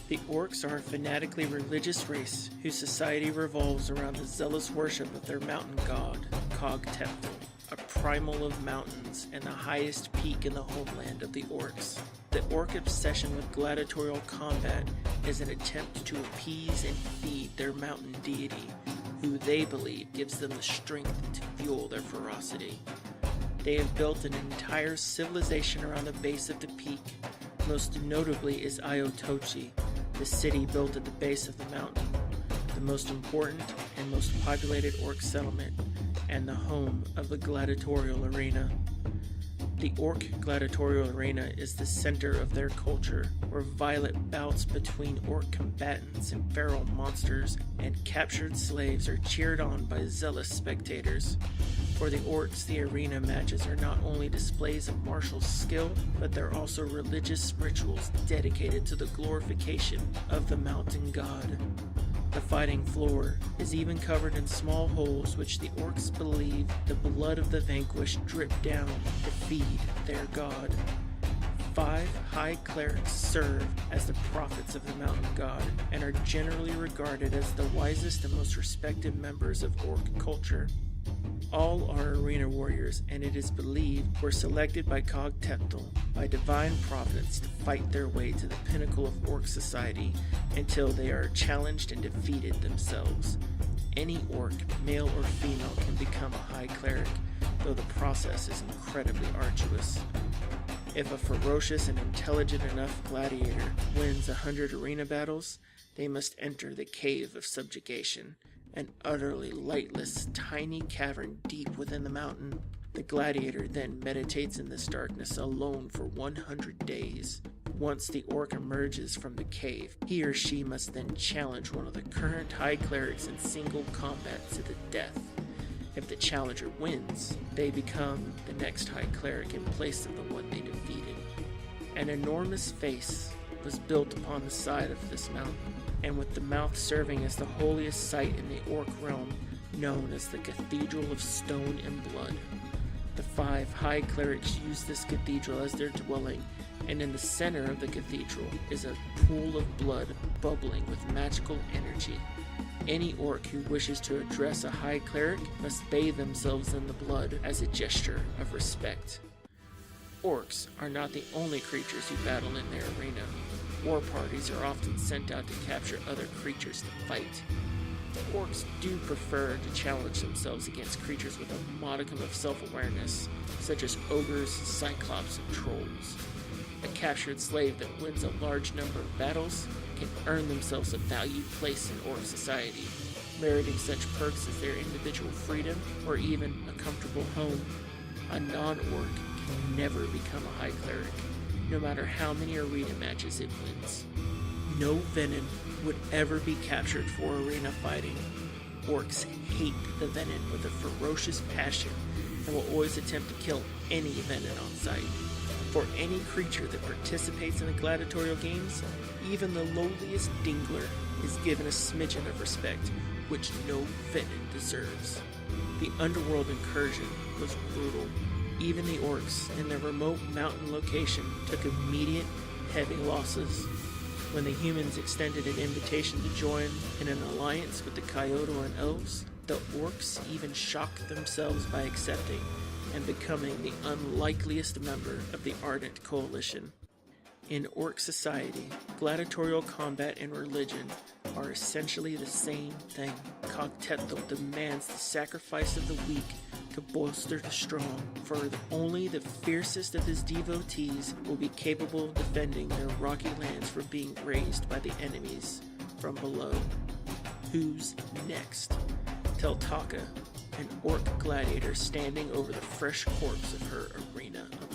The Orcs are a fanatically religious race whose society revolves around the zealous worship of their mountain god, Mokog, a primal of mountains and the highest peak in the homeland of the Orcs. The Orc obsession with gladiatorial combat is an attempt to appease and feed their mountain deity, who they believe gives them the strength to fuel their ferocity. They have built an entire civilization around the base of the peak. Most notably is Iotochi, the city built at the base of the mountain, the most important and most populated Orc settlement, and the home of the gladiatorial arena. The Orc gladiatorial arena is the center of their culture, where violent bouts between Orc combatants and feral monsters and captured slaves are cheered on by zealous spectators. For the Orcs, the arena matches are not only displays of martial skill, but they're also religious rituals dedicated to the glorification of the mountain god. The fighting floor is even covered in small holes which the Orcs believe the blood of the vanquished dripped down to feed their god. 5 high clerics serve as the prophets of the mountain god and are generally regarded as the wisest and most respected members of Orc culture. All are arena warriors, and it is believed were selected by Mokog by divine providence to fight their way to the pinnacle of Orc society until they are challenged and defeated themselves. Any Orc, male or female, can become a high cleric, though the process is incredibly arduous. If a ferocious and intelligent enough gladiator wins 100 arena battles, they must enter the Cave of Subjugation, an utterly lightless, tiny cavern deep within the mountain. The gladiator then meditates in this darkness alone for 100 days. Once the Orc emerges from the cave, he or she must then challenge one of the current high clerics in single combat to the death. If the challenger wins, they become the next high cleric in place of the one they defeated. An enormous face was built upon the side of this mountain, and with the mouth serving as the holiest site in the Orc realm, known as the Cathedral of Stone and Blood. The 5 high clerics use this cathedral as their dwelling, and in the center of the cathedral is a pool of blood bubbling with magical energy. Any Orc who wishes to address a high cleric must bathe themselves in the blood as a gesture of respect. Orcs are not the only creatures who battle in their arena. War parties are often sent out to capture other creatures to fight. The Orcs do prefer to challenge themselves against creatures with a modicum of self-awareness, such as ogres, cyclops, and trolls. A captured slave that wins a large number of battles can earn themselves a valued place in Orc society, meriting such perks as their individual freedom or even a comfortable home. A non-Orc can never become a high cleric, no matter how many arena matches it wins. No venom would ever be captured for arena fighting. Orcs hate the venom with a ferocious passion and will always attempt to kill any venom on sight. For any creature that participates in the gladiatorial games, even the lowliest dingler is given a smidgen of respect, which no venom deserves. The underworld incursion was brutal. Even the Orcs, in their remote mountain location, took immediate, heavy losses. When the humans extended an invitation to join in an alliance with the Kyoto and Elves, the Orcs even shocked themselves by accepting and becoming the unlikeliest member of the Ardent Coalition. In Orc society, gladiatorial combat and religion are essentially the same thing. Mokog demands the sacrifice of the weak to bolster the strong, for only the fiercest of his devotees will be capable of defending their rocky lands from being razed by the enemies from below. Who's next? Teltaka, an Orc gladiator standing over the fresh corpse of her arena of